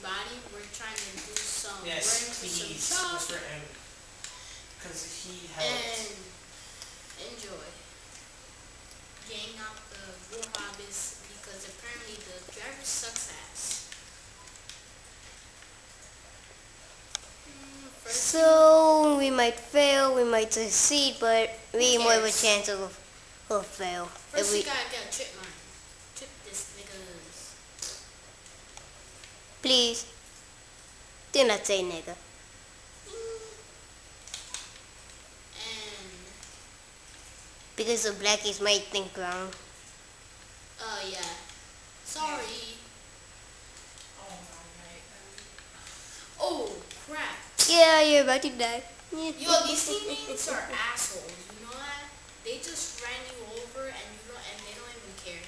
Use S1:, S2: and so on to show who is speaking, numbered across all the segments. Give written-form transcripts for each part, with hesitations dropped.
S1: everybody. We're trying to do some.
S2: Yes, please. For him. Because he helped.
S1: And enjoy. Getting out the Warhobbits because apparently the driver sucks ass.
S3: So we might fail, we might succeed, but we more of a chance of fail.
S1: First we gotta get a trip mine. Trip this niggas.
S3: Please, do not say nigga.
S1: And
S3: because the blackies might think wrong.
S1: Oh yeah. Sorry. Oh crap.
S3: Yeah, you're about to die.
S1: Yo, these teammates are assholes. You know that? They just ran you over and they don't even care.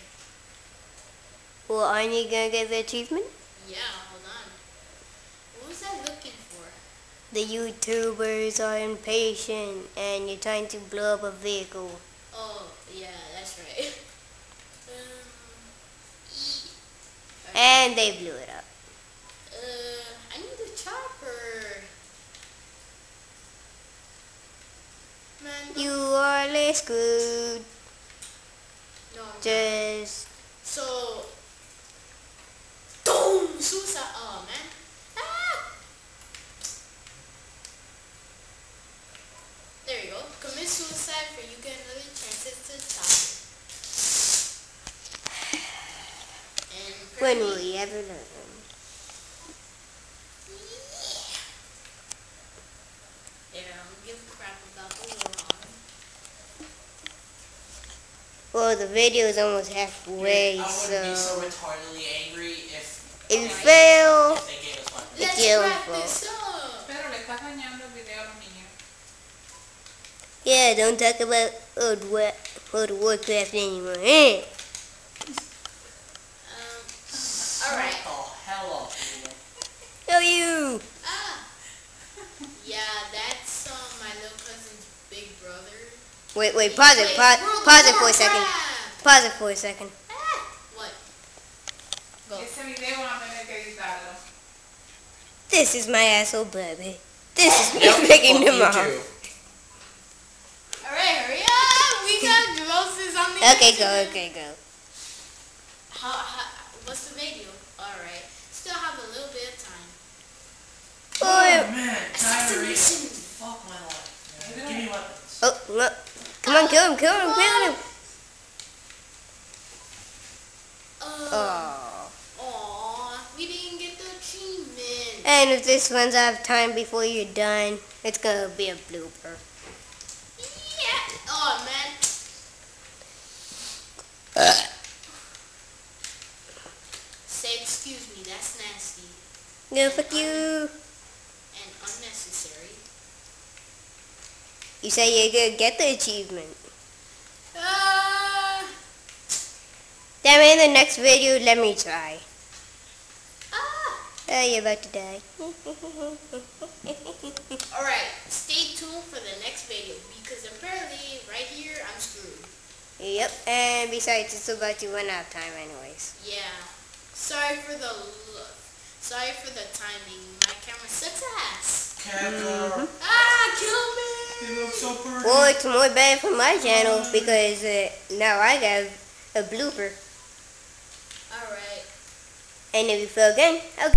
S3: Well, aren't you gonna get the achievement?
S1: Yeah, hold on. What was I looking for?
S3: The YouTubers are impatient and you're trying to blow up a vehicle.
S1: Oh, yeah, that's right.
S3: And they blew it up.
S1: I need a chopper. Man,
S3: You are less screwed.
S1: no.
S3: Just
S1: So, boom, suicide. Oh man. Ah! There you go. Commit suicide for you get another chance to top. And
S3: when will we ever learn?
S1: Yeah, I don't give a crap about the Warhog.
S3: Well, the video is almost halfway,
S2: I wouldn't be so
S3: so
S2: retardedly angry if
S3: you fail,
S2: they gave us one.
S3: it's
S1: Let's
S3: your
S1: wrap
S3: fault.
S1: this up.
S4: Pero le estás dañando el video a los niños.
S3: Yeah, don't talk about World of Warcraft anymore. Eh?
S1: Alright.
S2: Shut the hell up, Nina.
S3: Oh, you!
S1: Ah. Yeah, that's my little cousin's big brother.
S3: Wait, pause it, pause it for a second. Pause it for a second.
S1: Ah. What? Go.
S4: Ese video van a tener que editarlo.
S3: This is my asshole, baby. This is me
S2: Yep,
S3: picking
S2: fuck
S3: them
S2: you
S3: off.
S2: too.
S1: Alright, hurry up! We got roses on the
S3: Okay,
S1: internet.
S3: go.
S1: What's the video? Alright. Still have a little bit of time.
S3: Oh,
S2: Man,
S1: Assassination.
S2: fuck my life. Give me weapons.
S3: oh, no. Come on, kill him. Oh.
S1: Aw, we didn't get the achievement.
S3: And if this runs out of time before you're done, it's gonna be a blooper.
S1: Yeah. Oh man. Say excuse me. That's nasty
S3: No, fuck you.
S1: and unnecessary.
S3: You say you're gonna get the achievement. Then in the next video, let me try. Oh, you're about to die.
S1: Alright, stay tuned for the next video because apparently right here I'm screwed.
S3: Yep, and besides, it's about to run out of time anyways.
S1: Yeah. Sorry for the timing. My camera sucks ass.
S2: Kevlar.
S1: Kill me!
S2: You look so pretty.
S3: Well, it's more bad for my channel because now I got a blooper.
S1: Alright.
S3: And if you fail again, I'll